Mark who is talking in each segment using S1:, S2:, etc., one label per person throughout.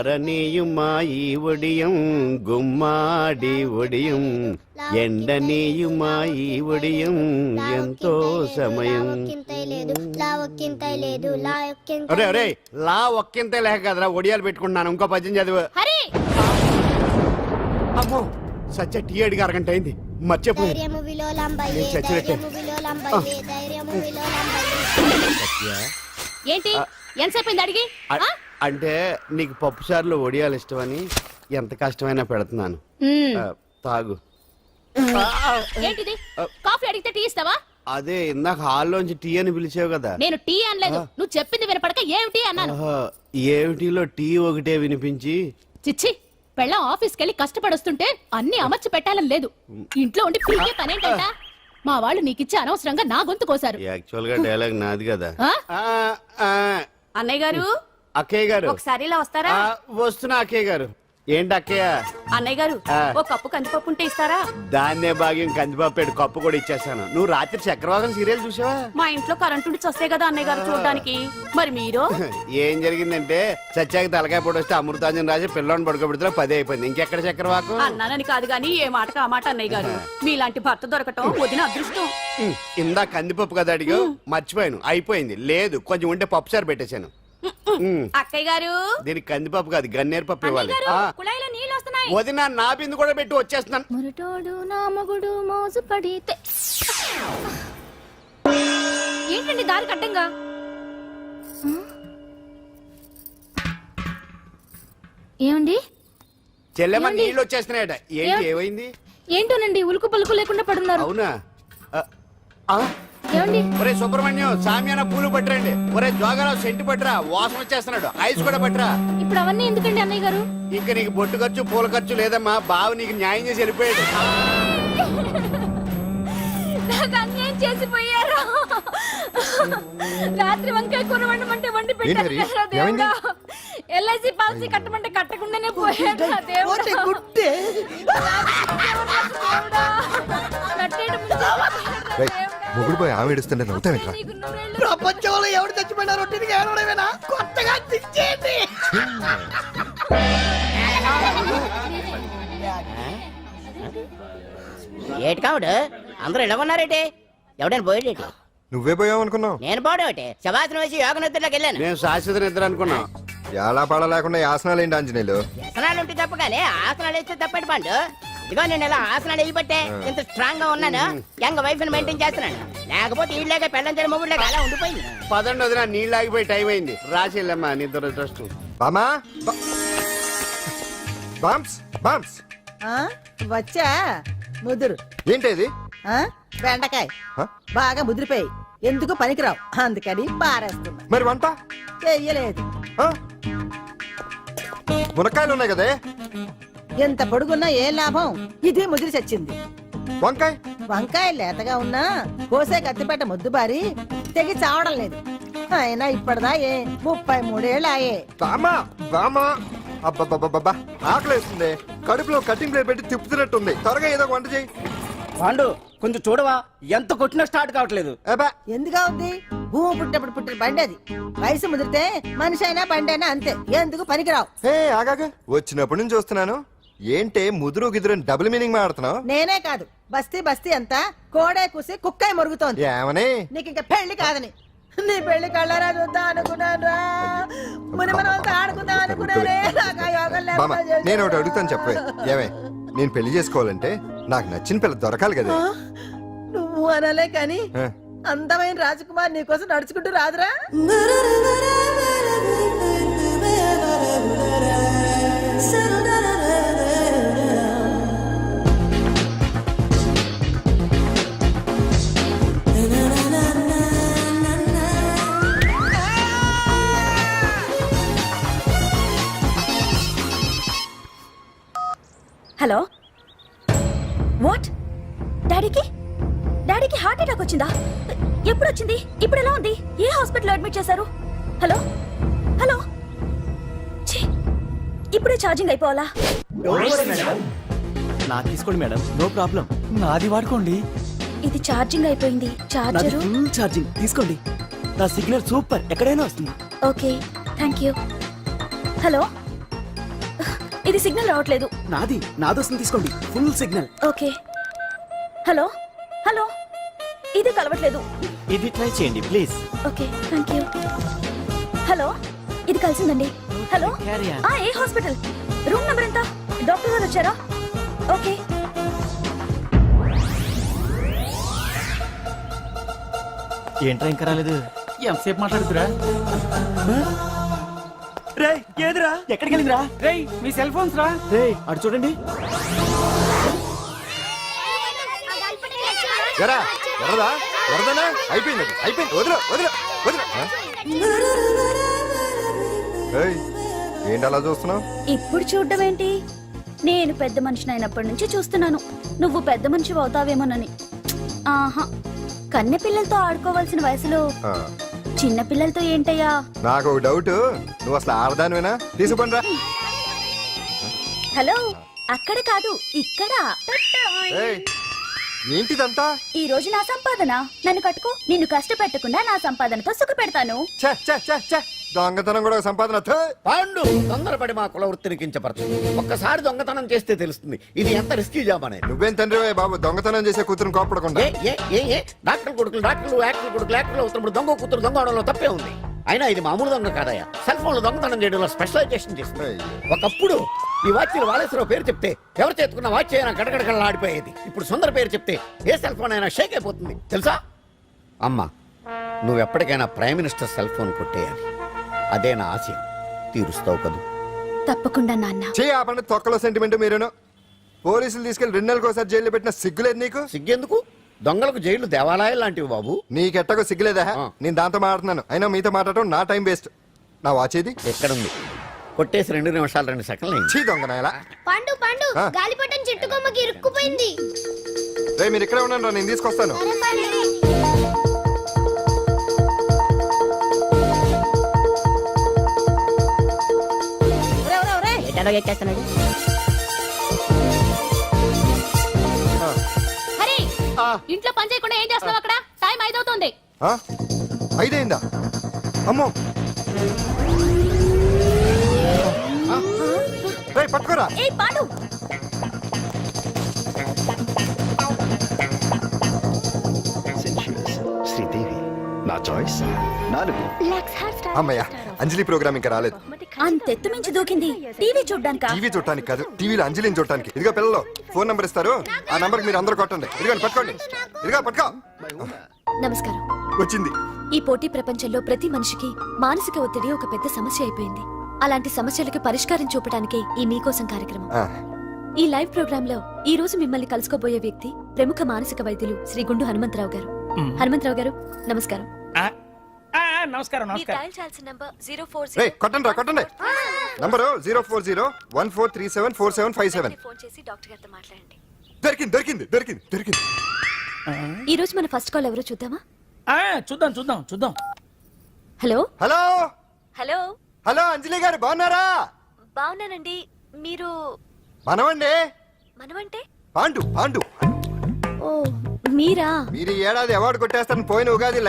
S1: ఆరనీయుమాయి ఒడియం గుమ్మాడి ఒడియం ఎండనీయుమాయి ఒడియం ఎంతో సమయం. అరే అరే లా ఒక్కింతే లేక కదరా ఒడియాలు పెట్టుకుంటున్నాను. ఇంకో పద్యం చదివు. అమ్మో సత్య టీ అడిగి అరగంట అయింది. మర్చిపో
S2: ఏంటి ఎంతసేపు అడిగి?
S1: అంటే నీకు పప్పు సార్లు ఒడియాలు ఇష్టమని ఎంత కష్టమైనా పెడుతున్నాను. తాగు.
S2: ఏంటిది? కాఫీ అడిగితే టీ ఇస్తావా?
S1: అదే ఇందాక హాల్లోంచి టీ అని పిలిచావు కదా.
S2: నేను టీ అనలేదు, నువ్వు చెప్పింది వినపడక ఏమిటి అన్నాను.
S1: ఏమిటిలో టీ ఒకటే వినిపించి.
S2: చిచ్చి, పెళ్ళం ఆఫీస్కి వెళ్ళి కష్టపడొస్తుంటే అన్ని అమర్చి పెట్టాలని లేదు. ఇంట్లో ఉండి పీకే పనేంటంట. మా వాళ్ళు నీకిచ్చి అనవసరంగా నా గొంతు కోసారు.
S1: యాక్చువల్ గా డైలాగ్ నాది కదా.
S2: అన్నయ్య గారు,
S1: అక్కయ్య గారు
S2: ఒకసారి ఇలా వస్తారా?
S1: వస్తున్నా అక్కయ్య గారు. ఏంటి అక్కయ్య?
S2: అన్నయ్య గారు ఒక కప్పు కందిపప్పు ఉంటే ఇస్తారా?
S1: దాన్నే భాగ్యం కందిపప్పు కప్పు కూడా ఇచ్చేసాను. నువ్వు రాత్రి చక్రవాకం సీరియల్ చూసావా?
S2: మా ఇంట్లో కరెంటు ఉండి వస్తే కదా అన్నయ్య గారు చూడడానికి. మరి మీరు?
S1: ఏం జరిగిందంటే సత్యాకి తలకాయ పొడి వస్తే అమృతాంజన్ రాజు పిల్లని పడుకోబెడితే 10 అయిపోయింది. ఇంకెక్కడ చక్రవాకం?
S2: అన్నానని కాదు గానీ ఏ మాటకు ఆ మాట అన్నయ్య గారు. మీలాంటి భర్త దొరకటం వదిన అదృష్టం.
S1: ఇందా కందిపప్పు కదా అడిగా, మర్చిపోయాను. అయిపోయింది. లేదు కొంచెం ఉంటే పప్పు సార్ పెట్టేశాను.
S2: అక్కయ్య గారు,
S1: దీనికి కందిపప్పు కాదు గన్నేరు పప్పు ఇవ్వాలి.
S2: కుళాయిలో నీళ్ళు వస్తున్నాయి.
S1: వదిన నా బిందు కూడా పెట్టి వచ్చేస్తున్నాను.
S2: మురటోడు నా మగుడు మోజు పడితే. ఏంటండి దారి కట్టంగా? ఏమండి?
S1: చెల్లెమ్మ నీళ్ళు వచ్చేస్తున్నాయట. ఏంటి ఏమైంది?
S2: ఏంటోనండి ఉలుకు పలుకు లేకుండా పడున్నారు.
S1: అవునా?
S2: ఏమండి?
S1: ఒరే సుబ్రహ్మణ్యం సామ్యాన పూలు పట్టరండి. ఒరే జోగరావు సెంటు పట్టరా, వాసన వచ్చేస్తున్నాడు. ఐస్ కూడా పట్టరా.
S2: ఇప్పుడు అవన్నీ ఎందుకండి అన్నయ్య గారు?
S1: ఇంకా నీకు బొట్టు ఖర్చు పూల ఖర్చు లేదమ్మా. బావ నీకు న్యాయం చేసి వెళ్ళిపోయాడు.
S2: నాకు అన్యాయం చేసిపోయారు. రాత్రి వంకాయ కూర వండమంటే వండి పెట్టారు. ఎల్ఐసి పాలసీ కట్టమంటే కట్టకుండానే పోయాడు.
S3: మొగుడు పోయి ఆమె ఏడుస్తుంటే నవ్వుతావేట్రా?
S4: ప్రపంచంలో ఎవరు చచ్చిపోయినా రొట్టెని ఏడవడమేనా? కొత్తగా తెచ్చేయండి.
S5: ఏటి కావుడు అందరూ ఇలా ఉన్నారేటి? ఎవడైనా పోయేటి?
S3: నువ్వే పోయావు అనుకున్నావు.
S5: నేను పోవడేటి? శవాసనం వేసి యోగ నిద్రలోకి వెళ్ళాను.
S1: నేను శాశ్వత నిద్ర అనుకున్నా.
S3: ఎలా పాడ లేకుండా ఆసనాలు ఏంటి ఆంజనేయులు?
S5: ఆసనాలు ఉంటే తప్ప కానీ ఆసనాలు వేస్తే తప్పటి పండు. ఇదిగో నేను ఇలా ఆసనాలు వేయబట్టే ఇంత స్ట్రాంగ్ గా ఉన్నాను. యంగ్ వైఫ్ ని మెయింటైన్ చేస్తున్నాను. లేకపోతే ఇళ్ళగా పెళ్ళం చేయడం మొగుడు లేక అలా ఉండిపోయింది.
S1: పదండి వదిన, నీళ్ళు ఆగిపోయి టైం అయింది. రాసేళ్ళమ్మా నిద్ర ట్రస్ట్.
S3: బామా బామ్స్ బామ్స్
S4: వచ్చా ముదురు.
S3: ఏంటది?
S4: బెండకాయ బాగా ముదిరిపోయి ఎందుకు పనికిరావు, అందుకని పారేస్తున్నా.
S3: మరి వంట
S4: చెయ్యలేదు.
S3: మునక్కాయలు ఉన్నాయి కదే.
S4: ఎంత పొడుగున్నా ఏం లాభం? ఇది ముదిరి చచ్చింది.
S3: వంకాయ
S4: వంకాయ లేతగా ఉన్నా కోసే కత్తిపేట ముద్దు బారి తెగి చావడం లేదు. అయినా ఇప్పటిదా 33 ఏళ్ళు ఆయే.
S3: బామా బామా అబ్బబ్బబ్బబ్బా ఆకలేస్తుంది. కడుపులో కటింగ్ ప్లేట్ పెట్టి తిప్పుతున్నట్టుంది. త్వరగా ఏదో వంట చేయి.
S6: పాండు కొంచెం చూడవా, ఎంత కొట్టినా స్టార్ట్ కావట్లేదు.
S4: ఎందుగా ఉంది? భూమి పుట్టినప్పుడు పుట్టిన బండి అది. వయసు ముదిరితే మనిషి అయినా బండి అయినా అంతే. ఎందుకు పనికిరావు.
S3: ఆగాగా వచ్చినప్పటి నుంచి చూస్తున్నాను. ఏంటే ముదురు గిదురు డబుల్ మీనింగ్ మాడుతున్నావు?
S4: నేనే కాదు, బస్తీ బస్తీ అంతా కోడే కూసి కుక్కాయ మురుగుతోంది.
S3: ఏమని?
S4: నీకు ఇంకా పెళ్లి కాదని. నీ పెళ్లి కళ్ళారా చూద్దాం అనుకున్నాను రా. మునిమనంతా ఆడుకుందాం అనుకున్నానే.
S3: నేను ఒకటి అడుగుతాను చెప్పే. ఏమే నేను పెళ్లి చేసుకోవాలంటే నాకు నచ్చిన పిల్ల దొరకాలి కదా.
S4: నువ్వు అనలే కాని అందమైన రాజకుమార్ నీకోసం నడుచుకుంటూ రాదురా.
S2: Hello, what? డాడీకి హార్ట్ అటాక్ వచ్చిందా? ఎప్పుడు వచ్చింది? ఇప్పుడు ఎలా ఉంది? ఏ హాస్పిటల్ అడ్మిట్ చేశారు? హలో హలో, ఇప్పుడే ఛార్జింగ్ అయిపోవాలా?
S6: నా తీసుకోండి మేడం, నో ప్రాబ్లం. నాది వాడుకోండి.
S2: ఇది ఛార్జింగ్ అయిపోయింది. చార్జరు
S6: ఫుల్ ఛార్జింగ్ తీసుకోండి. నా సిగ్నల్ సూపర్, ఎక్కడైనా వస్తుంది.
S2: Okay, thank you. హలో
S7: ఇది సిగ్నల్ రావట్లేదు.
S6: నాదొస్తుంది తీసుకోండి, full signal.
S7: Okay. Hello hello, ఇది కలవట్లేదు.
S6: ఇది ట్రై చేయండి please.
S7: Okay, thank you. Hello, ఇది కలిసిందండి. Hello,
S6: Carry on.
S7: ఏ హాస్పిటల్? రూమ్ నెంబర్ ఎంత? డాక్టర్ గారు వచ్చారా? ఓకే.
S6: ఏంట్రా ఇంకా రాలేదు? ఎంతసేపు మాట్లాడుతురా? రే ఏదిరా, ఎక్కడికి వెళ్ళిందిరా? రే మీ సెల్ ఫోన్స్ రా. రే అటు చూడండి.
S3: ఎరా ఎర్రదా ఎర్రదనా అయిపోయింది వదిలు వదిలు వదిలు ఆ? ఏయ్, ఏంటి అలా చూస్తున్నావు?
S7: ఇప్పుడు చూడడం ఏంటి? నేను పెద్ద మనిషిని అయినప్పటి నుంచి చూస్తున్నాను, నువ్వు పెద్ద మనిషి అవుతావేమోనని. ఆహా, కన్నె పిల్లలతో ఆడుకోవాల్సిన వయసులో చిన్న పిల్లలతో ఏంటయ్యా?
S3: నాకు ఒక డౌట్, నువ్వు అసలు ఆడదానివేనా? తీసుకుపండి రా.
S7: హలో, అక్కడ కాదు ఇక్కడ.
S3: ఏయ్, ఏంటిదంతా?
S7: ఈ రోజు నా సంపాదన, నన్ను కట్టుకో. నిన్ను కష్టపెట్టకుండా నా సంపాదనతో సుఖ పెడతాను.
S3: ఛే, ఛే, ఛే, ఛే. దొంగతనం కూడా ఒక సంపాదన. థూ.
S8: పాండు తొందరపడి మా కుల వృత్తిని కించపరచు. ఒక్కసారి దొంగతనం చేస్తే తెలుస్తుంది ఇది ఎంత రిస్కీ జాబ్ అనేది.
S3: నువ్వేం తండ్రి బాబు, దొంగతనం చేసే కూతురుని కోపడకుండా.
S8: ఏ డాక్టర్ కొడుకులు డాక్టర్లు, యాక్టర్ కొడుకులు యాక్టర్లు అవుతున్నప్పుడు దొంగ కూతురు దొంగ అవడంలో తప్పే ఉంది. అయినా ఇది మామూలు దొంగ కాదయ్యా, సెల్ ఫోన్ లో దొంగతనం చేయడంలో స్పెషలైజేషన్ చేస్తుంది. ఒకప్పుడు ఈ వాచ్లు వాలేశ్వరరావు పేరు చెప్తే ఎవరు చేతుకున్న వాచ్ అయినా గడగడగడలా ఆడిపోయేది. ఇప్పుడు సుందర పేరు చెప్తే ఏ సెల్ ఫోన్ అయినా షేక్ అయిపోతుంది తెలుసా? అమ్మా, నువ్వు ఎప్పటికైనా ప్రైమ్ మినిస్టర్ సెల్ ఫోన్ కొట్టేయాలి, అదే నా ఆశయం. తీరుస్తావు కదూ?
S7: తప్పకుండా నాన్న.
S3: చెయ్యి ఆపండి, తొక్కలో సెంటిమెంట్ మీరేను. పోలీసులు తీసుకెళ్లి 2 నెలలకు ఒకసారి జైల్లో పెట్టిన సిగ్గులేదు నీకు?
S8: సిగ్గెందుకు? దొంగలకు జైలు దేవాలయాలు లాంటివి బాబు.
S3: నీకెట్టకు సిగ్గులేదా? నేను దాంతో మాట్లాడుతున్నాను, అయినా మీతో మాట్లాడటం నా టైం వేస్ట్. నా వాచ్ ఏది?
S8: ఎక్కడుంది? కొట్టేసి 2 నిమిషాలు 2 సెకండ్లు అయింది.
S3: చీ దొంగ నాయలా.
S9: పండు పండు
S3: ఆ?
S9: గాలిపటం చెట్టు కొమ్మకి ఇరుక్కుపోయింది.
S3: రే మీరు ఇక్కడే ఉండండి రా, నేను తీసుకొస్తాను.
S4: ఒరే, ఒరే, ఒరే.
S5: ఎటాలో ఎక్కేస్తున్నాడు.
S2: హరి, ఇంట్లో పని చేయకుండా ఏం చేస్తున్నావు అక్కడ? టైం 5 అవుతుంది.
S3: ఆ? 5 అయిందా? అమ్మో, రేయ్ పట్టుకోరా.
S7: ఏ పాడు,
S10: శ్రీదేవి నా చాయిస్ 4.
S3: అమ్మయ్య, అంజలి ప్రోగ్రామ్ ఇంకా రాలేదు.
S7: అంతెత్తు మించి దూకింది. టీవీ చూడ్డానికా?
S3: టీవీ చూడటానికి కాదు, టీవీలో అంజలిని చూడటానికి. ఇదిగో పిల్లలు, ఫోన్ నంబర్ ఇస్తారు, ఆ నంబర్ మీరు అందరూ కొట్టండి. ఇదిగోండి పట్టుకోండి. ఇదిగో పట్టుకో.
S7: నమస్కారం.
S3: వచ్చింది.
S7: ఈ పోటీ ప్రపంచంలో ప్రతి మనిషికి మానసిక ఒత్తిడి ఒక పెద్ద సమస్య అయిపోయింది. అలాంటి సమస్యలకు పరిష్కారం చూపడానికే ఈ మీకోసం కార్యక్రమం.
S3: ఆ,
S7: ఈ లైవ్ ప్రోగ్రామ్ లో ఈ రోజు మిమ్మల్ని కలుసుకోబోయే వ్యక్తి ప్రముఖ మానసిక వైద్యులు శ్రీ గుండు హనుమంతరావు గారు. హనుమంతరావు గారు, నమస్కారం.
S6: నమస్కారం
S7: మీరు డయల్ చేయాల్సిన నంబర్ 040.
S3: రేయ్ కొట్టండి రా, కొట్టండి. నంబరు 04014374757.
S7: ఫోన్ చేసి డాక్టర్ గారితో మాట్లాడండి.
S3: దొరికింది దొరికింది దొరికింది దొరికింది.
S7: ఈ రోజు మన ఫస్ట్ కాల్ ఎవరో చూద్దామా?
S6: చూద్దాం.
S7: హలో
S3: హలో
S7: హలో,
S3: హలో, అంజలి గారు బాగున్నారా?
S7: బాగున్నానండి. మీరు
S3: మనమండి,
S7: మనమంటే?
S3: పాండు పాండు.
S7: ఓ, మీరా?
S3: మీరు ఈ ఏడాది అవార్డు కొట్టేస్తారని పోయిన ఉగాది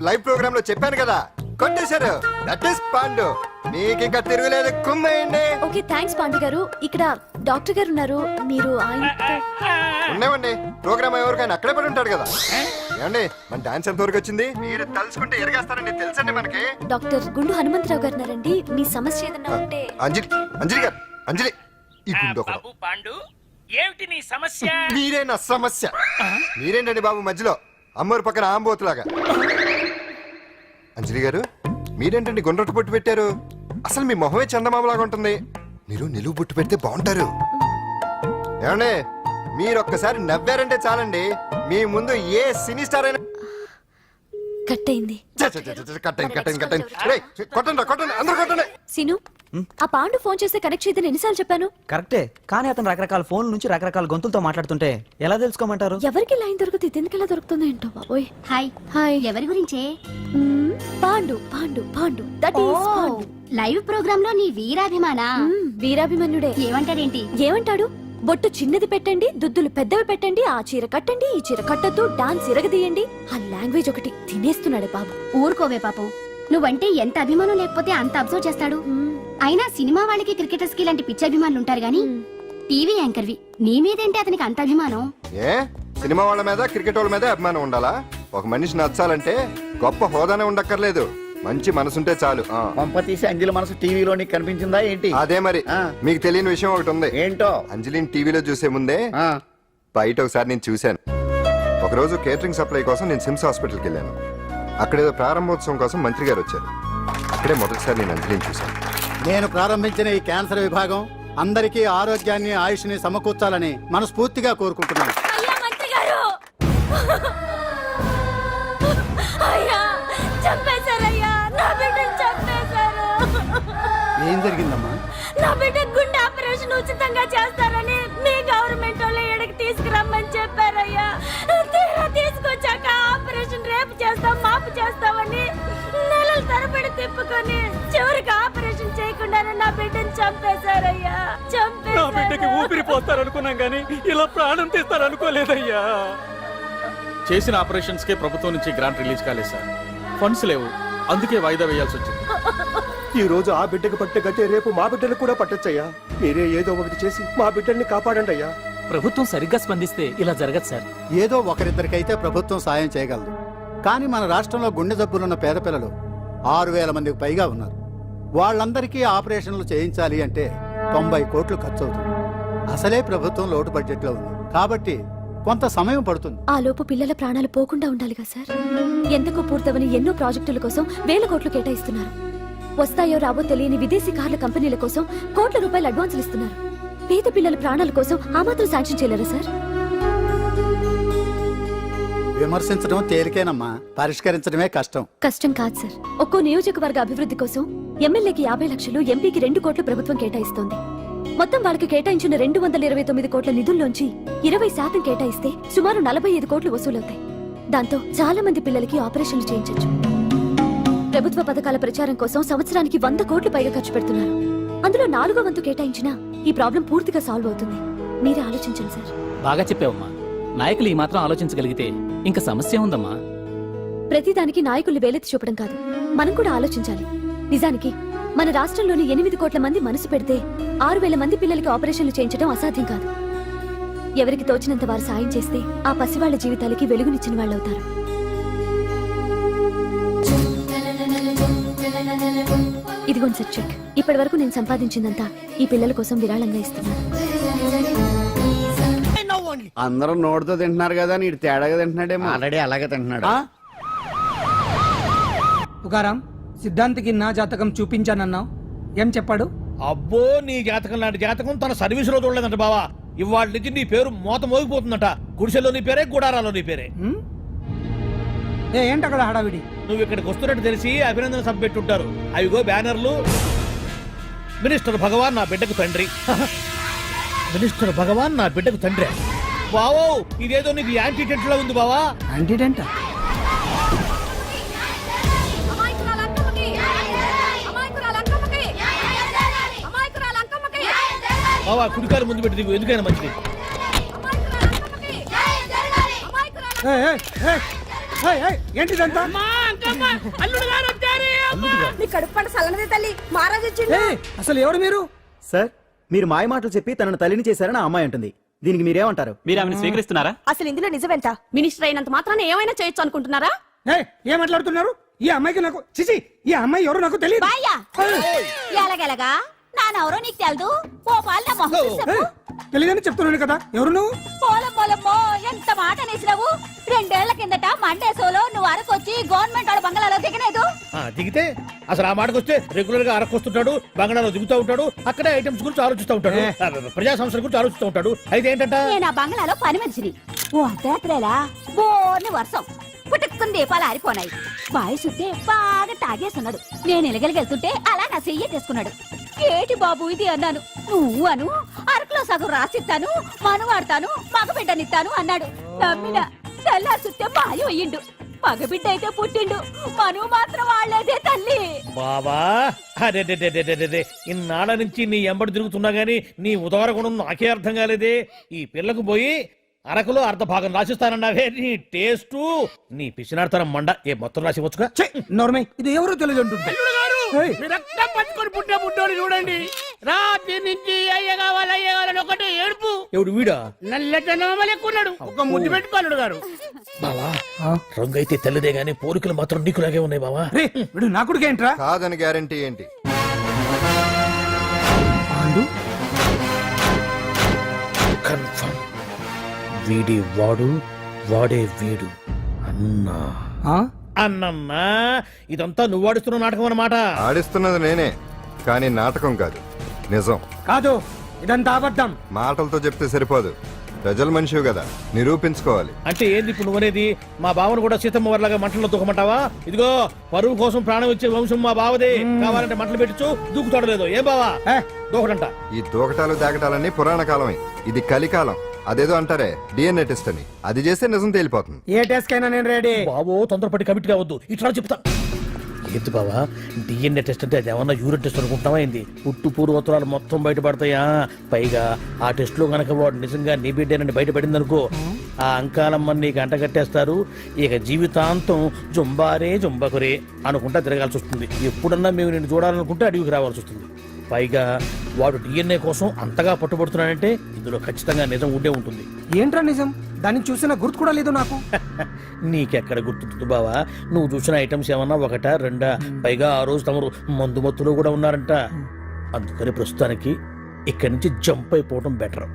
S3: లైవ్ ప్రోగ్రామ్ లో చెప్పాను కదా, కొట్టేశారు. That is Pandu. మీకు ఇంకా తిరుగులేదు, కుమ్మేయండి.
S7: ఓకే, థ్యాంక్స్ పాండు గారు. ఇక్కడ డాక్టర్ గారు ఉన్నారు, మీరు ఆయనతో.
S3: ఉన్నామండి, ప్రోగ్రామ్ ఎవరికైనా అక్కడే పడి ఉంటాడు కదా. ఏమండి, మన డాన్స్ ఎంత వరకు వచ్చింది? మీరు తలుచుకుంటే ఎరగేస్తారండి, తెలుసండి మనకి.
S7: డాక్టర్ గుండు హనుమంతరావు గారు ఉన్నారండి. మీ సమస్య ఏదన్నా ఉంటే.
S3: అంజలి అంజలి గారు, అంజలి ఈ గుండు ఒకడు.
S6: పాండు, ఏమిటి నీ సమస్య?
S3: మీరే నా సమస్య. మీరేంటండి బాబు మధ్యలో అమ్మోరు పక్కన ఆంబోతులాగా? అంజలి గారు, మీరేంటండి గుండ్రటి బొట్టు పెట్టారు? అసలు మీ మొహమే చందమామలాగా ఉంటుంది. మీరు నిలువు బొట్టు పెడితే బాగుంటారు. ఏమండి, మీరు ఒక్కసారి నవ్వారంటే చాలండి, మీ ముందు ఏ సినీ స్టార్ అయినా
S7: కట్ అయింది.
S3: కొట్టండి కొట్టండి, అందరూ కొట్టండి.
S7: సీను, ఆ పాండు ఫోన్ చేస్తే కనెక్ట్ చేయదని ఎన్నిసార్లు చెప్పాను?
S6: కరెక్టే, కానీ అతను రకరకాల ఫోన్ల నుంచి రకరకాల గొంతులతో మాట్లాడుతుంటే ఎలా తెలుసుకోమంటారు?
S7: ఎవరికి లైన్ దొరుకుతుంది, ఇతనికి ఎలా దొరుకుతుందో ఏంటో బాబోయ్.
S9: Hi
S7: hi.
S9: ఎవరి గురించే?
S7: Pandu Pandu Pandu, that is Pandu.
S9: Live programme లో నీ వీరాభిమానా?
S7: వీరాభిమన్యుడే.
S9: ఏమంటాడేంటి?
S7: ఏమంటాడు? బొట్టు చిన్నది పెట్టండి, దుద్దులు పెద్దవి పెట్టండి, ఆ చీర కట్టండి, ఈ చీర కట్టద్దు, డాన్స్ ఇరగదీయండి. ఆ లాంగ్వేజ్ ఒకటి తినేస్తున్నాడే బాబు.
S9: ఊరుకోవే పాపం, నువ్వంటే ఎంత అభిమానం లేకపోతే అంత అబ్జర్వ్ చేస్తాడు. అయినా సినిమా వాళ్ళకి క్రికెటర్స్ కి ఇలాంటి పిచ్చి అభిమానులు ఉంటారు గానీ టీవీ యాంకర్వి నీ మీదేంటి అతనికి అంత అభిమానం?
S3: ఏ సినిమా వాళ్ళ మీద క్రికెట్ వాళ్ళ మీద అభిమానం ఉండాలా? ఒక మనిషి నచ్చాలంటే గొప్ప హోదానే ఉండక్కర్లేదు, మంచి మనసుంటే చాలు.
S8: పంప తీసి అంజలి మనసు టీవీలో నీకు కనిపించిందా ఏంటి?
S3: అదే మరి. మీకు తెలియని విషయం ఒకటి ఉంది.
S8: ఏంటో?
S3: అంజలిని టీవీలో చూసే ముందే
S8: ఆ,
S3: బయట ఒకసారి నేను చూశాను. ఒకరోజు కేటరింగ్ సప్లై కోసం నేను సిమ్స్ హాస్పిటల్కి వెళ్ళాను. అక్కడేదో ప్రారంభోత్సవం కోసం మంత్రి గారు వచ్చారు. అక్కడే మొదటిసారి నేను అంజలిని చూశాను.
S11: నేను ప్రారంభించిన ఈ క్యాన్సర్ విభాగం అందరికీ ఆరోగ్యాన్ని ఆయుష్ని సమకూర్చాలని మనస్ఫూర్తిగా కోరుకుంటున్నాను.
S7: అయ్యా మంత్రి గారు, అయ్యా చంపేశారయ్యా, నా బిడ్డను చంపేశారు.
S11: ఏం జరిగిందమ్మా?
S7: నా బిడ్డ గుండె ఆపరేషన్ ఉచితంగా చేస్తారని మీ గవర్నమెంట్ వాళ్ళు ఇక్కడికి తీసుకురమ్మని చెప్పారయ్యా. తీరా తీసుకొచ్చాక ఆపరేషన్ రేపు చేస్తాం మాపు చేస్తామని నెలల తరబడి తిప్పుకొని చివరికి ఆపరేషన్ చేయకుండానే నా బిడ్డను చంపేశారయ్యా.
S6: నా బిడ్డకి ఊపిరి పోస్తారనుకున్నాం గానీ ఇలా ప్రాణం తీస్తారనుకోలేదయ్యా.
S12: చేసిన ఆపరేషన్స్ కే ప్రభుత్వం నుంచి గ్రాంట్ రిలీజ్ కాలేదు సార్. ఫండ్స్ లేవు, అందుకే వాయిదా వేయాల్సి వచ్చింది.
S10: ఈ రోజు ఆ బిడ్డకు పట్టే గట్టే రేపు మా బిడ్డలకు కూడా పట్టొచ్చయ్యా. మీరే ఏదో ఒకటి చేసి మా బిడ్డల్ని కాపాడండి అయ్యా.
S6: ప్రభుత్వం సరిగ్గా స్పందిస్తే ఇలా జరగదు సార్.
S11: ఏదో ఒకరిద్దరికైతే ప్రభుత్వం సాయం చేయగలదు, కానీ మన రాష్ట్రంలో గుండె జబ్బులున్న పేద పిల్లలు 6,000 మందికి పైగా ఉన్నారు. వాళ్ళందరికీ ఆపరేషన్లు చేయించాలి అంటే 90 కోట్లు ఖర్చు అవుతుంది. అసలే ప్రభుత్వం లోటు బడ్జెట్లో ఉంది కాబట్టి కొంత సమయం పడుతుంది.
S7: ఆ లోపు పిల్లల ప్రాణాలు పోకుండా ఉండాలిగా సార్. ఎంతకో పూర్తవని ఎన్నో ప్రాజెక్టుల కోసం వేల కోట్లు కేటాయిస్తున్నారు. వస్తాయో రావో తెలియని విదేశీ కార్ల కంపెనీల కోసం కోట్ల రూపాయలు అడ్వాన్సులు ఇస్తున్నారు. పేద పిల్లల ప్రాణాల కోసం ఆ మాత్రం శాంక్షన్ చేయలేరా సార్?
S11: విమర్శించడం తేలికేనమ్మా, పరిష్కరించడమే కష్టం.
S7: కష్టం కాదు సార్. ఒక్కో నియోజకవర్గ అభివృద్ధి కోసం ఎమ్మెల్యేకి 50 లక్షలు, ఎంపీకి 2 కోట్లు ప్రభుత్వం కేటాయిస్తోంది. మొత్తం వాళ్ళకి కేటాయించిన 229 కోట్ల నిధుల్లోంచి 20% కేటాయిస్తే సుమారు 45 కోట్లు వసూలవుతాయి. దాంతో చాలా మంది పిల్లలకి ఆపరేషన్లు చేయించొచ్చు. ప్రభుత్వ పథకాల ప్రచారం కోసం సంవత్సరానికి 100 కోట్లు పైగా ఖర్చు పెడుతున్నారు. అందులో 4వ వంతు కేటాయించినా ఈ ప్రాబ్లం పూర్తిగా సాల్వ్ అవుతుంది. మీరే ఆలోచించండి సార్.
S6: బాగా చెప్పావమ్మా. నాయకులు ఈ మాత్రం ఆలోచించగలిగితే ఇంకా సమస్య ఉందమ్మా.
S7: ప్రతిదానికి నాయకుల్ని వేలెత్తి చూపడం కాదు, మనం కూడా ఆలోచించాలి. నిజానికి మన రాష్ట్రంలోని 8 కోట్ల మంది మనసు పెడితే 6,000 మంది పిల్లలకి ఆపరేషన్లు చేయించడం అసాధ్యం కాదు. ఎవరికి తోచినంత వారు సాయం చేస్తే ఆ పసివాళ్ల జీవితాలకి వెలుగునిచ్చిన వాళ్ళవుతారు. ఇదిగోండి సార్ చెక్. ఇప్పటి వరకు నేను సంపాదించిందంతా ఈ పిల్లల కోసం విరాళంగా ఇస్తున్నాను.
S1: అందరూ నోటితో తింటున్నారు కదా, నీడు తేడాగా తింటున్నాడేమో.
S8: ఆల్రెడీ అలాగే తింటున్నాడు.
S6: తుకారాం, సిద్ధాంతికి నా జాతకం చూపించానన్నావు, ఏం చెప్పాడు?
S12: అబ్బో, నీ జాతకం లాంటి జాతకం తన సర్వీస్ లో చూడలేదంట బావా. ఇవాళ నుంచి నీ పేరు మోత మోగిపోతుందట. గుడిసెలో నీ పేరే, గుడారాలో నీ పేరే.
S6: ఏంటి అక్కడ హడావిడి?
S12: నువ్వు ఇక్కడికి వస్తున్నట్టు తెలిసి అభినందన సభ పెట్టుంటారు. అవిగో బ్యానర్లు. మినిస్టర్ భగవాన్ నా బిడ్డకు తండ్రి. మినిస్టర్ భగవాన్ నా బిడ్డకు తండ్రి. బావో, ఇదేదో నీకు యాంటీటెంట్ లా ఉంది బావా.
S6: యాంటీడెంట్?
S12: బావా, కుడికారు ముందు పెట్టి దిగు, ఎందుకైనా మంచిది.
S6: ఏంటిదంతా? అసలు ఎవరు మీరు?
S13: సార్, మీరు మాయ మాటలు చెప్పి తనను తల్లిని చేశారని ఆ అమ్మాయి అంటుంది. దీనికి మీరేమంటారు?
S6: మీరు ఆమెను స్వీకరిస్తున్నారా?
S2: అసలు ఇందులో నిజమేంట? మినిస్టర్ అయినంత మాత్రాన ఏమైనా చేయొచ్చు అనుకుంటున్నారా?
S6: ఏం మాట్లాడుతున్నారు? ఈ అమ్మాయికి నాకు చిచి, ఈ అమ్మాయి ఎవరు నాకు తెలియదు.
S7: ఎలాగెలగా నానెవరో నీకు తెలదు. ఓ పాల
S6: తెలియదని చెప్తున్నాను కదా. ఎవరు నువ్వు?
S7: పోలమ్మో ఎంత మాట అనేసినావు. 2 ఏళ్ల కిందట మండే సోలో నువ్వు అరకొచ్చి గవర్నమెంట్ వాడు బంగ్లాలో దిగలేదు.
S12: దిగితే అసలు ఆ మాటకు వస్తే రెగ్యులర్ గా అరకొస్తుంటాడు, బంగాళాలో దిగుతూ ఉంటాడు, అక్కడే ఐటమ్స్ గురించి ఆలోచిస్తూ ఉంటాడు, ప్రజా సంస్థల గురించి ఆలోచిస్తూ ఉంటాడు. అయితే ఏంటంటే
S7: నేను ఆ బంగ్లాలో పని మనిషిని. ఓ అర్ధరాత్రేలా బోర్ని వర్షం పుట్టుకుని దీపాలు ఆరిపోనాయి. బాయ్ సుత్తే బాగా తాగేస్తున్నాడు. నేను ఎలగలిగెళ్తుంటే అలా నా చెయ్యి తీసుకున్నాడు. ఏటి బాబు ఇది అన్నాను. నువ్వు అను, అరకులో సగం రాసిస్తాను, మనువాడతాను, మగబిడ్డనిస్తాను అన్నాడు. నమ్మిన తెల్లారి సుత్తే బాయ్ అయ్యిండు. మగబిడ్డ అయితే పుట్టిండు, మనువు మాత్రం వాళ్లేదే తల్లి.
S12: బాబా, అరే ఇన్నాళ్ళ నుంచి నీ ఎంబడి తిరుగుతున్నా గానీ నీ ఉదార గుణం నాకే అర్థం కాలేదే. ఈ పిల్లకు పోయి అరకులో అర్ధ భాగం రాసిస్తానన్నావే. నీ టేస్టు, నీ పిచ్చినాడతనం మండ. ఏ మొత్తం రాసి వచ్చుగా.
S6: నోర్మై, ఇది ఎవరో తెలియదు అంటుంది.
S12: మీ రక్తం పంచుకొని పుట్టిన పుట్టోడు చూడండి. రాత్రి నుంచి అయ్య కావాలని ఒకటి ఏడుపు. ఎవడు వీడా? నల్లటనోమలు ఎక్కున్నాడు. ఒక ముద్దు పెట్టుకోనుడు గారు. బావా రంగు అయితే తెల్లదే గానీ పోలికలు మాత్రం నీకులాగే ఉన్నాయి బావా.
S10: వీడు నా కొడుకు ఏంట్రా?
S3: కాదని గ్యారంటీ ఏంటి?
S12: కన్ఫర్మ్ వీడి వాడు వాడే వీడు అన్నా. అన్నమ్మా ఇదంతా నువ్వు ఆడుతున్న నాటకం అన్నమాట.
S3: ఆడిస్తున్నది నేనే, కానీ నాటకం కాదు, నిజం.
S10: కాదు, ఇదంతా అబద్ధం.
S3: మాటలతో చెప్తే సరిపోదు, ప్రజల మనిషివి కదా, నిరూపించుకోవాలి.
S12: అంటే ఏంది ఇప్పుడు నువ్వనేది? మా బావను కూడా సీతమ్మ వారిలాగా మంటల్లో దూకమంటావా? ఇదిగో పరువు కోసం ప్రాణం ఇచ్చే వంశం మా బావదే. కావాలంటే మంటలు పెట్టచ్చు, దూకుతాడలేదు. ఏం బావా దూకడంట?
S3: ఈ దూకటాలు దాకటాలన్నీ పురాణ కాలమే, ఇది కలికాలం. అదేదో అంటారే డిఎన్ఏ టెస్ట్ అని, అది చేస్తే నిజం తేలిపోతుంది.
S10: ఏ టెస్ట్ కైనా నేను రెడీ.
S12: బావో తొందరపడి కమిట్ కావద్దు, ఇట్లా చెప్తా. ఏంటి బావా డిఎన్ఏ టెస్ట్ అంటే అది ఏమన్నా యూరిన్ టెస్ట్ అనుకుంటున్నావా ఏంది? పుట్టు పూర్వోత్తరాలు మొత్తం బయటపడతాయా? పైగా ఆ టెస్ట్ లో గనక వాడు నిజంగా నీ బిడ్డేనని బయటపడింది అనుకో, ఆ అంకాలమ్మని నీకు అంటగట్టేస్తారు. ఇక జీవితాంతం జుంబారే జుంబకురే అనుకుంటా తిరగాల్సి వస్తుంది. ఎప్పుడన్నా మేము నేను చూడాలనుకుంటే అడవికి రావాల్సి వస్తుంది. పైగా వాడు డిఎన్ఏ కోసం అంతగా పట్టుబడుతున్నాడంటే ఇందులో ఖచ్చితంగా నిజం ఉండే ఉంటుంది.
S10: ఏంట్రా నిజం? దాన్ని చూసిన గుర్తు కూడా లేదు నాకు.
S12: నీకెక్కడ గుర్తుంటుంది బావా? నువ్వు చూసిన ఐటమ్స్ ఏమన్నా ఒకటా రెండా? పైగా ఆ రోజు తమరు మందు మత్తులో కూడా ఉన్నారంట. అందుకని ప్రస్తుతానికి ఇక్కడి నుంచి జంప్ అయిపోవడం బెటర్.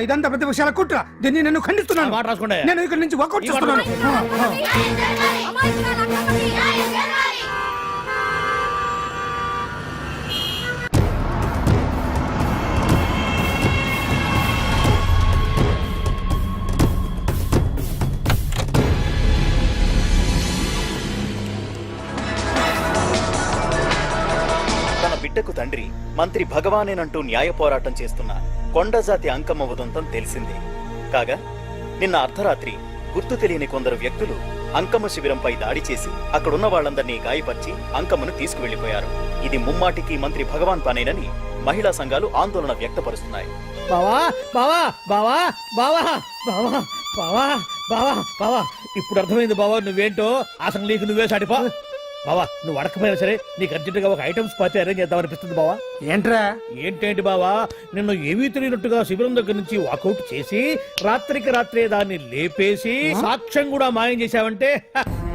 S10: ఇదంతా పెద్ద విషయాల కుట్ర. దీన్ని నేను ఖండిస్తున్నాను.
S12: మాట రాసుకోండి.
S10: నేను ఇక్కడి నుంచి వర్కౌట్ చేస్తున్నాను.
S6: బిడ్డకు తండ్రి మంత్రి భగవానేనంటూ న్యాయ పోరాటం చేస్తున్న కొండజాతి అంకమ్మ ఉదంతం తెలిసిందే. కాగా నిన్న అర్ధరాత్రి గుర్తు తెలియని కొందరు వ్యక్తులు అంకమ్మ శిబిరంపై దాడి చేసి అక్కడున్న వాళ్ళందరినీ గాయపరిచి అంకమ్మను తీసుకువెళ్లిపోయారు. ఇది ముమ్మాటికి మంత్రి భగవాన్ పనేనని మహిళా సంఘాలు ఆందోళన వ్యక్తపరుస్తున్నాయి.
S12: బావా బావా బావా బావా బావా బావా బావా బావా ఇప్పుడు అర్థమైంది బావా నువ్వేంటో. అసలు నీకు నువ్వే సాటిపా బావా. నువ్వు అడకపోయినా సరే నీకు అర్జెంటుగా ఒక ఐటమ్స్ పార్టీ అరేంజ్ చేద్దామనిపిస్తుంది బావా.
S10: ఏంట్రా?
S12: ఏంటేంటి బావా, నిన్ను ఏమీ తెలియనట్టుగా శిబిరం దగ్గర నుంచి వాకౌట్ చేసి రాత్రికి రాత్రే దాన్ని లేపేసి సాక్ష్యం కూడా మాయం చేశావంటే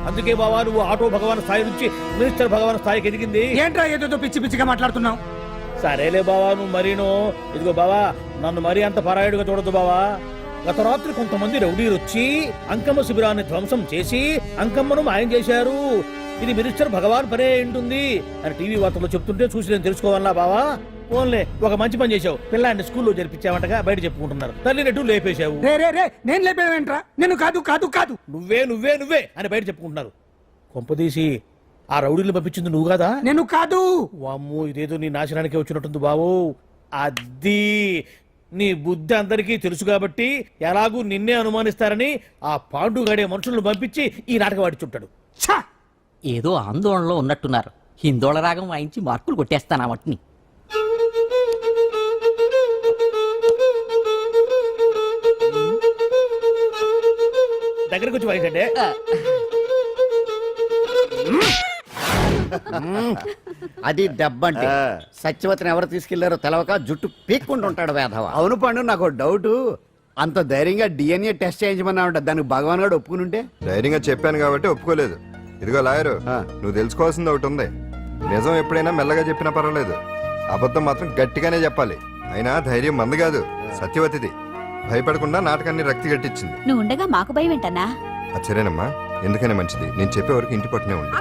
S12: అందుకే బావా నువ్వు ఆటో భగవాన్ స్థాయి నుంచి మినిస్టర్ భగవాన్ స్థాయికి ఎదిగింది.
S10: ఏంట్రా ఏదో పిచ్చి పిచ్చిగా మాట్లాడుతున్నావు?
S12: సరేలే బావా నువ్వు మరీను. ఇదిగో బావా నన్ను మరీ అంత పరాయుడుగా చూడద్దు బావా. గత రాత్రి కొంతమంది రౌడీలు వచ్చి అంకమ్మ శిబిరాన్ని ధ్వంసం చేసి అంకమ్మను మాయం చేశారు. ఇది మినిస్టర్ భగవాన్ పనే ఉంటుంది అని టీవీ వార్తల్లో చెప్తుంటే చూసి నేను తెలుసుకోవాలా బావా? ఓన్లే ఒక మంచి పని చేశావు. పిల్లాన్ని స్కూల్లో జరిపించావంటగా బయట చెప్పుకుంటున్నారు. తల్లినట్టు లేపేశావు.
S10: నేను లేపేవేంట్రా? నేను కాదు కాదు కాదు
S12: నువ్వే నువ్వే నువ్వే అని బయట చెప్పుకుంటున్నారు. కొంపదీసి ఆ రౌడీలు పంపించింది నువ్వు కాదా?
S10: నేను కాదు.
S12: వామ్మో ఇదేదో నీ నాశనానికి వచ్చినట్టుంది బావు. అది నీ బుద్ధి అందరికీ తెలుసు కాబట్టి ఎలాగూ నిన్నే అనుమానిస్తారని ఆ పాండుగాడే మనుషులను పంపించి ఈ నాటకం వాడిచుంటాడు.
S5: ఏదో ఆందోళనలో ఉన్నట్టున్నారు. హిందోళ రాగం వాయించి మార్కులు కొట్టేస్తాను ఆ మట్టిని.
S12: దగ్గరకు వచ్చి వాయించండి.
S8: అది దెబ్బంటే సత్యవతిని ఎవరు తీసుకెళ్లారో తెలవక జుట్టు పీక్కుంటూ ఉంటాడు వేధవ.
S1: అవును పండు, నాకు డౌట్. అంత ధైర్యంగా డిఎన్ఏ టెస్ట్ చేయించమన్నా ఉంటా, దానికి భగవాన్ గారు ఒప్పుకునుంటే?
S3: ధైర్యంగా చెప్పాను కాబట్టి ఒప్పుకోలేదు. ఇదిగో లాయరు, నువ్వు తెలుసుకోవాల్సింది ఒకటి ఉంది. నిజం ఎప్పుడైనా మెల్లగా చెప్పినా పర్వాలేదు, అబద్ధం మాత్రం గట్టిగానే చెప్పాలి. అయినా ధైర్యం మంది కాదు, సత్యవతిది. భయపడకుండా నాటకాన్ని రక్తి గట్టించింది.
S7: నువ్వు ఉండగా మాకు భయం ఏంటన్నా?
S3: అచ్చరేనమ్మా, ఎందుకనే మంచిది. నేను చెప్పే వరకు ఇంటి పట్టునే ఉంది.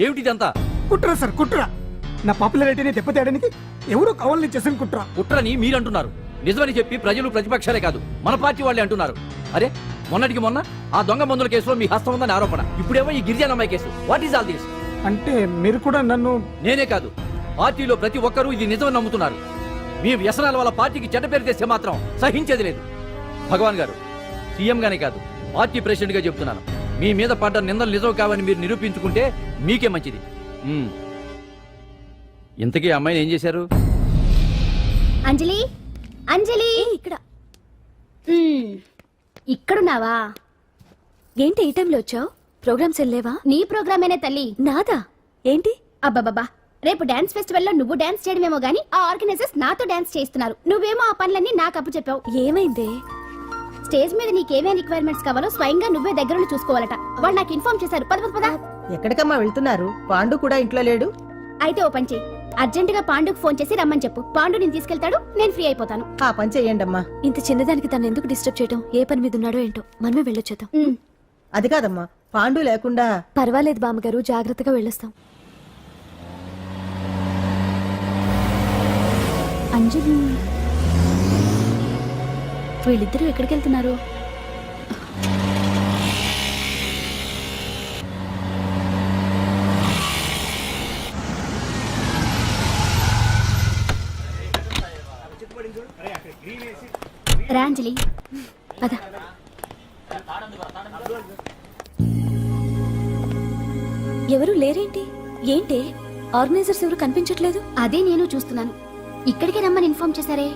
S6: ఏమిటిదంతా?
S10: కుట్ర సార్, కుట్ర. నా పాపులారిటీని దెబ్బతేయడానికి ఎవరో కావాలని చేసిన కుట్ర.
S6: కుట్రని మీరంటున్నారు. నిజమని చెప్పి ప్రజలు ప్రతిపక్షాలే కాదు మన పార్టీ వాళ్ళే అంటున్నారు. అరే మొన్నటికి మొన్న ఆ దొంగ మందుల కేసులో మీ హస్తం ఉందని ఆరోపణ. ఇప్పుడేమో ఈ గిరిజన అమ్మాయి case. What is all this?
S10: అంటే మీరు కూడా నన్ను...
S6: నేనే కాదు, పార్టీలో ప్రతి ఒక్కరూ ఇది నిజమని నమ్ముతున్నారు. మీ వ్యసనాల వల్ల పార్టీకి చెడ్డ పేరు తెస్తే మాత్రం సహించేది లేదు. భగవాన్ గారు, సీఎం గానే కాదు పార్టీ ప్రెసిడెంట్ గా చెప్తున్నాను, మీ మీద పడ్డ నిందలు నిజం కావని మీరు నిరూపించుకుంటే మీకే మంచిది.
S13: ఇంతకీ అమ్మాయిని ఏం చేశారు?
S9: అంజలి అంజలి ఇక్కడ ఇక్కడున్నావా? ఏంటి ఈ టైంలో వచ్చావు? ప్రోగ్రామ్స్ వెళ్ళేవా? నీ ప్రోగ్రామేనే తల్లి. నాదా? ఏంటి? అబ్బబ్బబ్బా, రేపు డాన్స్ ఫెస్టివల్ లో నువ్వు డాన్స్ చేయడమేమో గానీ ఆ ఆర్గనైజర్స్ నాతో డాన్స్ చేస్తున్నారు. నువ్వేమో ఆ పనులన్నీ నాకు అప్పు చెప్పావు. ఏమైంది? స్టేజ్ మీద నీకేమేం రిక్వైర్మెంట్స్ కావాలో స్వయంగా నువ్వే దగ్గరుండి చూసుకోవాలట. వాళ్ళు నాకు ఇన్ఫార్మ్ చేశారు. పద పద పద.
S4: ఎక్కడికమ్మా వెళ్తున్నారు? పాండు కూడా ఇంట్లో లేడు.
S9: అయితే ఓ పని చెయ్యి, అర్జెంట్ గా పాండుకు ఫోన్ చేసి రమ్మని చెప్పు. పాండు నేను తీసుకెళ్తాడు, నేను ఫ్రీ అయిపోతాను.
S4: ఆ పని చెయ్యండి అమ్మా.
S9: ఇంత చిన్నదానికి తను ఎందుకు డిస్టర్బ్ చేయటం? ఏ పని మీద ఉన్నాడో ఏంటో, మనమే వెళ్ళొచ్చేద్దాం.
S4: అది కాదమ్మా, పాండు లేకుండా.
S9: పర్వాలేదు బామ్మగారు, జాగ్రత్తగా వెళ్ళొస్తాం. అంజలి, వీళ్ళిద్దరూ ఎక్కడికి వెళ్తున్నారు? రా అంజలి, పద. ఎవరు లేరేంటి? ఏంటి ఆర్గనైజర్స్ ఎవరు కనిపించట్లేదు? అదే నేను చూస్తున్నాను. ఇక్కడికే రమ్మని ఇన్ఫార్మ్ చేశారే.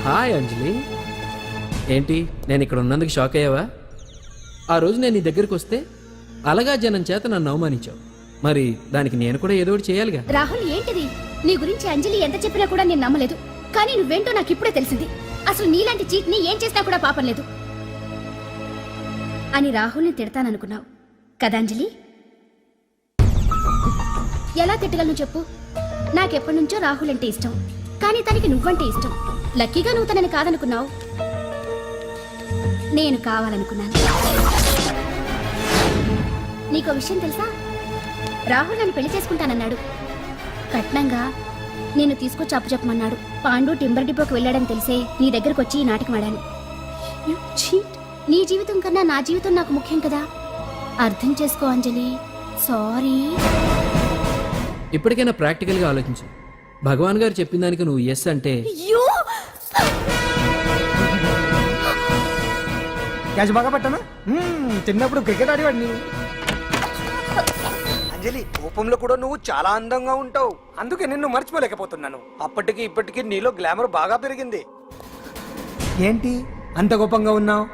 S14: హాయ్ అంజలి, ఏంటి నేను ఇక్కడ ఉన్నందుకు షాక్ అయ్యావా? ఆ రోజు నేను నీ దగ్గరికి వస్తే అలగా జనం చేత నన్ను అవమానించావు. మరి దానికి నేను కూడా ఏదో ఒకటి చేయాలిగా.
S9: రాహుల్, ఏంటిది? నీ గురించి అంజలి ఎంత చెప్పినా కూడా నేను నమ్మలేదు. కానీ నువ్వేంటో నాకు ఇప్పుడే తెలిసింది. అసలు నీలాంటి చీట్ ని ఏం చేసినా కూడా పాపం లేదు అని రాహుల్ని తిడతాననుకున్నావు కదా అంజలి? ఎలా తిట్టగలను చెప్పు? నాకెప్పటి నుంచో రాహుల్ అంటే ఇష్టం, కానీ తనకి నువ్వంటే ఇష్టం. లక్కీగా నువ్వు తనని కాదనుకున్నావు, నేను కావాలనుకున్నాను. నీకో విషయం తెలుసా? రాహుల్ నన్ను పెళ్లి చేసుకుంటానన్నాడు. కట్నంగా నేను తీసుకొచ్చి అప్పు చెప్పమన్నాడు. పాండు టింబర్ డిపోకి వెళ్ళాడని తెలిసే నీ దగ్గరకు వచ్చి ఈ నాటకం ఆడాను. నీ జీవితం కన్నా నా జీవితం నాకు ముఖ్యం కదా. అర్థం చేసుకో అంజలి. సారీ.
S14: ఇప్పటికైనా ప్రాక్టికల్ గా ఆలోచించు. భగవాన్ గారు చెప్పిన దానికి నువ్వు ఎస్ అంటే
S10: క్యాచ్ బాగా పట్టానా? చిన్నప్పుడు క్రికెట్ ఆడేవాడిని. అంజలి, కోపంలో కూడా నువ్వు చాలా అందంగా ఉంటావు. అందుకే నిన్ను మర్చిపోలేకపోతున్నాను. అప్పటికి ఇప్పటికి నీలో గ్లామర్ బాగా పెరిగింది. ఏంటి అంత కోపంగా ఉన్నావు?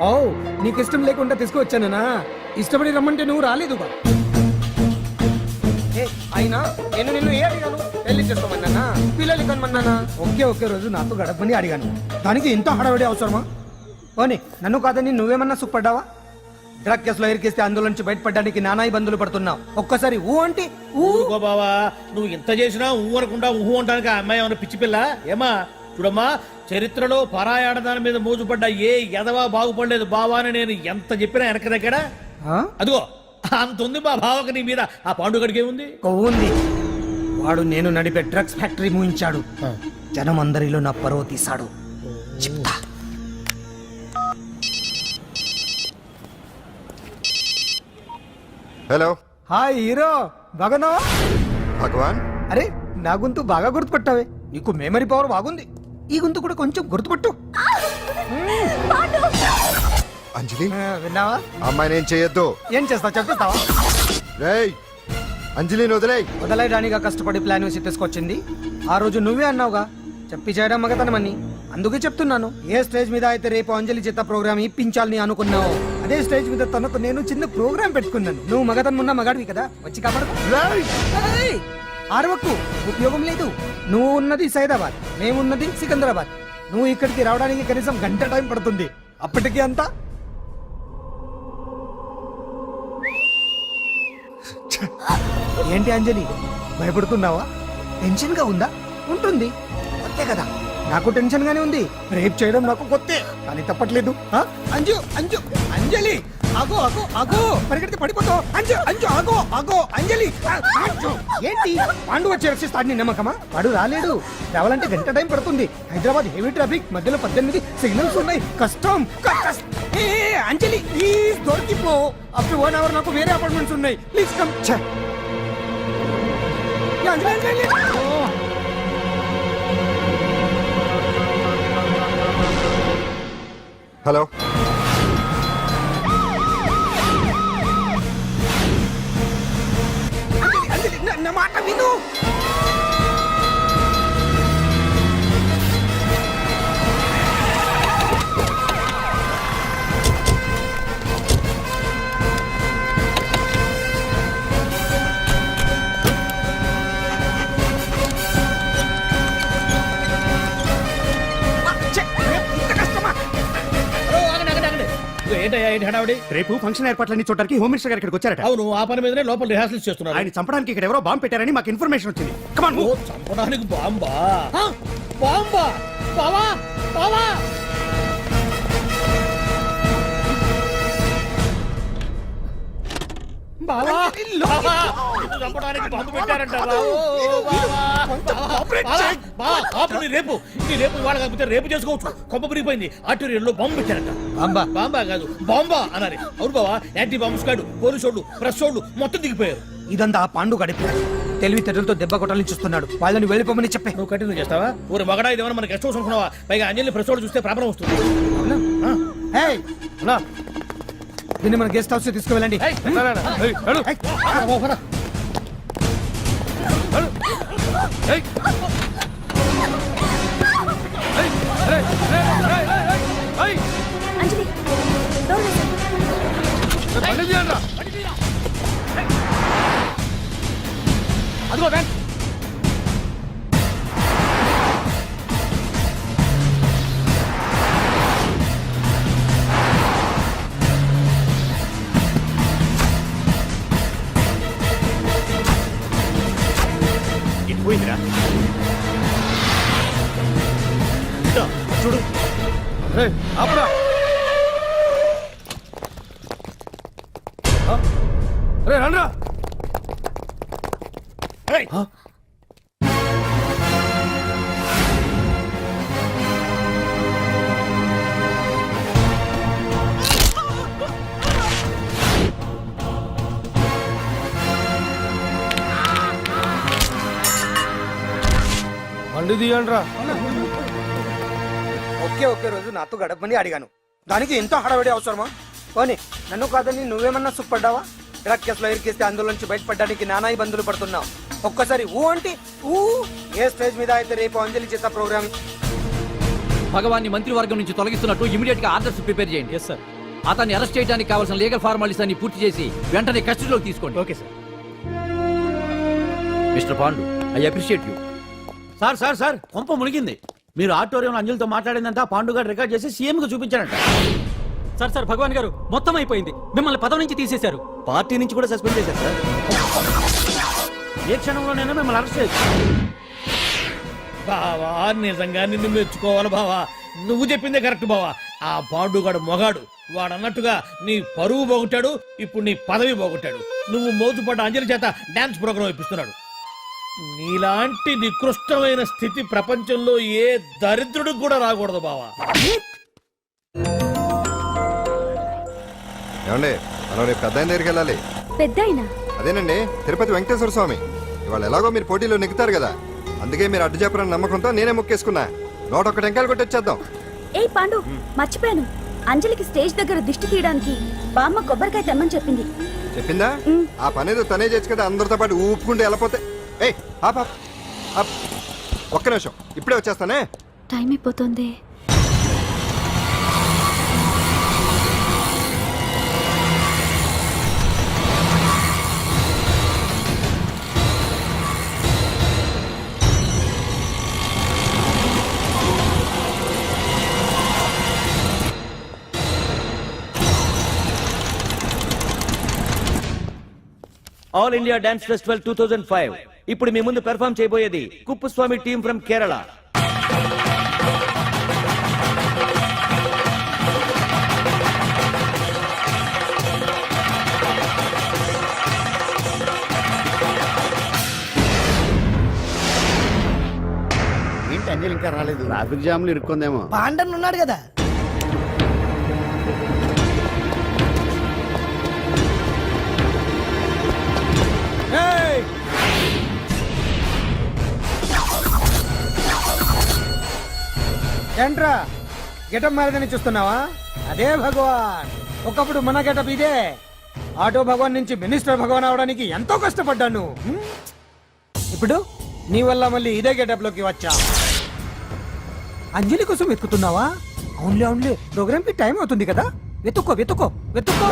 S10: ఓ, నీకు ఇష్టం లేకుండా తీసుకువచ్చానా? ఇష్టపడి రమ్మంటే నువ్వు రాలేదు బా. అయినా నేను నిన్ను ఏ అడిగాను? పెళ్లి చేసుకోమన్నానా? పిల్లలు కనమన్నానా? ఒకే రోజు నాతో గడపని అడిగాను. దానికి ఇంత హడావిడి అవసరమా? ఓని, నన్ను కాదని నువ్వేమన్నా సుఖపడ్డావా? డ్రగ్ కేసులో ఇరికిస్తే అందులో నుంచి బయటపడడానికి నానా ఇబ్బందులు పడుతున్నావు. ఒక్కసారి ఊ అంటే
S12: ఊరుకో బావా, నువ్వు ఇంత చేసినా ఊ అనకుండా ఊహు అంటానికి ఆ అమ్మాయి ఏమన్నా పిచ్చి పిల్ల? ఏమా చూడమ్మా, చరిత్రలో పరాయాడదాని మీద మోజుపడ్డ ఏ ఎదవా బాగుపడలేదు బావా అని నేను ఎంత చెప్పినా వెనక దగ్గర. అదిగో అంత ఉంది మా బావకి నీ మీద. ఆ పాండుగడికి ఏముంది?
S10: కొవ్వుంది. వాడు నేను నడిపే డ్రగ్స్ ఫ్యాక్టరీ మూయించాడు. జనం అందరిలో నా పరువు తీశాడు. చెప్తా.
S3: హలో.
S10: హాయ్ హీరో, బాగున్నావా?
S3: భగవాన్,
S10: అరే నా గొంతు బాగా గుర్తుపట్టావే. నీకు మెమరీ పవర్ బాగుంది. ఈ గొంతు కూడా కొంచెం గుర్తుపట్టు.
S3: అంజలి,
S10: విన్నావా?
S3: అమ్మాయిని ఏం చేయొద్దు.
S10: ఏం చేస్తావు చెప్పేస్తావా?
S3: రేయ్, అంజలిని వదిలేయ్.
S10: వదలైడానిగా కష్టపడి ప్లాన్ వేసి తీసుకొచ్చింది. ఆ రోజు నువ్వే అన్నావుగా, చెప్పి చేయడం మగతనమని. అందుకే చెప్తున్నాను. ఏ స్టేజ్ మీద అయితే రేపు అంజలి చేత ప్రోగ్రామ్ ఇప్పించాలని అనుకున్నావు, అదే స్టేజ్ మీద తనకు నేను చిన్న ప్రోగ్రామ్ పెట్టుకున్నాను. నువ్వు మగతనం ఉన్న మగాడివి కదా, వచ్చి కాపాడు. ఆరవకు, ఉపయోగం లేదు. నువ్వు ఉన్నది సైదాబాద్, మేమున్నది సికింద్రాబాద్. నువ్వు ఇక్కడికి రావడానికి కనీసం గంట టైం పడుతుంది. అప్పటికి అంతా ఏంటి అంజలి, భయపడుతున్నావా? టెన్షన్ గా ఉందా? ఉంటుంది, కొత్తే కదా. నాకు టెన్షన్ గానే ఉంది. రేప్ చేయడం నాకు కొత్తే, కానీ తప్పట్లేదు. అంజు అంజు అంజలి ఆగో ఆగో ఆగో పరిగెడితే పడిపోతావు అంజు అంజు ఆగో ఆగో అంజలి అంజు ఏంటి పాండు వచ్చి రక్షిస్తాడు నీ నమ్మకమా వాడు రాలేడు రావాలంటే గంట టైం పడుతుంది హైదరాబాద్ హెవీ ట్రాఫిక్ మధ్యలో 18 సిగ్నల్స్ ఉన్నాయి కష్టం ఏ అంజలి ప్లీజ్ దొరికిపో అప్పుడు 1 అవర్ నాకు వేరే అపార్ట్మెంట్స్ ఉన్నాయి please come Anjali Anjali
S3: hello
S10: Anjali నా మాట విను
S12: ఏంటయ్యా ఏంటి హడావిడి?
S10: రేపు ఫంక్షన్ ఏర్పాట్లన్నీ చూడడానికి హోమ్ మినిస్టర్ గారు ఇక్కడికి వచ్చారట.
S12: అవును, ఆ పని మీదనే లోపల రిహార్సల్స్ చేస్తున్నారు.
S10: ఆయన చంపడానికి ఇక్కడ ఎవరో బాంబు పెట్టారని మాకు ఇన్ఫర్మేషన్ వచ్చింది. కమాన్
S12: ఓ, చంపడానికి బాంబా? బాంబా? బావా బావా బావా బావా, నిన్ను చంపడానికి బాంబు పెట్టారంట. రేపు ఇవాళ కాకపోతే రేపు చేసుకోవచ్చు. కొంప పిరిగిపోయింది. ఆర్టీరియల్లో బాంబు పెట్టారంట. బాంబా? బాంబా కాదు, బాంబా అనాలి. అవును బావా, యాంటీ బాంబు స్క్వాడ్, పోలీసు వాళ్ళు, ప్రెస్ వాళ్ళు మొత్తం దిగిపోయారు.
S10: ఇదంతా ఆ పాండు గడిపి తెలివితేటలతో దెబ్బ కొట్టాలని చూస్తున్నాడు. వాళ్ళని వెళ్ళిపోమని చెప్పే.
S12: నువ్వు కంటిన్యూ చేస్తావా? ఊరు మగడా ఇదేమన్నా మనకి గెస్ట్ హౌస్ అనుకున్నావా? పైగా అంజలి ప్రెస్ వాళ్ళు చూస్తే ప్రాబ్లం వస్తుంది.
S10: దీన్ని మన గెస్ట్ హౌస్ తీసుకువెళ్ళండి.
S7: అంజలి డోర్ వేసేయ్.
S10: అదిగో వ్యాన్.
S12: పోయిందిరా చూడు.
S10: ఆపురా. రండ్రా. బండి తీయండ్రా. ఒకే రోజు నాతో గడపని అడిగాను, దానికి ఎంత హడావిడి అవసరమా? పోనీ నన్ను కాదని నువ్వేమన్నా సుఖపడ్డావా? డ్రగ్ కేసులో ఇరికిస్తే అందులో నుంచి బయటపడడానికి నానా ఇబ్బందులు పడుతున్నావు. ఒక్కసారి ఊ అంటే ఊ. ఏ స్టేజ్ మీద అయితే రేపు అంజలి చేత ప్రోగ్రామ్
S13: భగవాన్ని మంత్రివర్గం నుంచి తొలగిస్తున్నట్టు ఇమీడియట్ గా ఆర్డర్స్ ప్రిపేర్ చేయండి. Yes sir. అతన్ని అరెస్ట్ చేయడానికి కావాల్సిన లీగల్ ఫార్మాలిటీస్ అన్ని పూర్తి చేసి వెంటనే కస్టడీలోకి తీసుకోండి. Okay sir. Mister Pandu, I appreciate you.
S8: Sir sir sir కొంప మునిగింది. మీరు ఆడిటోరియంలో అంజలితో మాట్లాడిందంతా పాండు గారు రికార్డ్ చేసి సీఎం కు చూపించారంట.
S13: సార్ సార్ భగవాన్ గారు మొత్తం అయిపోయింది. మిమ్మల్ని పదవి నుంచి తీసేశారు.
S8: పార్టీ నుంచి కూడా సస్పెండ్ చేశారు సార్. ఏ క్షణంలోనైనా మిమ్మల్ని అరెస్ట్ చేయొచ్చు.
S12: బావా, నిజంగా నిన్ను మెచ్చుకోవాలి బావా. నువ్వు చెప్పిందే కరెక్ట్ బావా. ఆ పాండుగాడు మొగాడు. వాడు అన్నట్టుగా నీ పరువు పోగొట్టాడు, ఇప్పుడు నీ పదవి పోగొట్టాడు. నువ్వు మోతుపడ్డ అంజలి చేత డాన్స్ ప్రోగ్రాం ఇప్పిస్తున్నాడు. నీలాంటి నికృష్టమైన స్థితి ప్రపంచంలో ఏ దరిద్రుడికి కూడా రాకూడదు బావా.
S3: ఏమండి, మనం రేపు పెద్ద ఆయన దగ్గరికి వెళ్ళాలి.
S7: పెద్దాయనా?
S3: అదేనండి, తిరుపతి వెంకటేశ్వర స్వామి. ఇవాళ ఎలాగో మీరు పోటీలో నెగ్గుతారు కదా, అందుకే మీరు అడ్డు చెప్పరని నమ్మకంతో నేనే మొక్కేసుకున్నా. 101 టెంకాయలు కొట్టొచ్చేద్దాం.
S7: ఏయ్ పాండు, మర్చిపోయాను. అంజలికి స్టేజ్ దగ్గర దిష్టి తీయడానికి బామ్మ కొబ్బరికాయ తెమ్మని చెప్పింది.
S3: చెప్పిందా? ఆ పనేదో తనే చేయొచ్చు కదా, అందరితో పాటు ఊపుకుంటే వెళ్ళిపోతే. ఏయ్ ఆప్ ఆప్ ఆప్. ఒక్క నిమిషం, ఇప్పుడే వచ్చేస్తానే.
S7: టైం అయిపోతుంది.
S8: All India dance festival 2005. ఇప్పుడు మీ ముందు పెర్ఫార్మ్ చేయబోయేది కుప్పుస్వామి టీమ్ ఫ్రమ్ కేరళ.
S11: అంజలి ఇంకా రాలేదు.
S1: ట్రాఫిక్ జామ్లు ఇరుక్కుందేమో.
S10: పాండన్ ఉన్నాడు కదా. ఏయ్! ఏంట్రా గెటప్ మారదని చూస్తున్నావా? అదే భగవాన్. ఒకప్పుడు మన గెటప్ ఇదే. ఆటో భగవాన్ నుంచి మినిస్టర్ భగవాన్ అవడానికి ఎంతో కష్టపడ్డాను. ఇప్పుడు నీ వల్ల మళ్ళీ ఇదే గెటప్ లోకి వచ్చా. అంజలి కోసం వెతుకుతున్నావా? అవునులే అవునులే, ప్రోగ్రామ్ కి టైం అవుతుంది కదా. వెతుక్కో వెతుక్కో వెతుక్కో.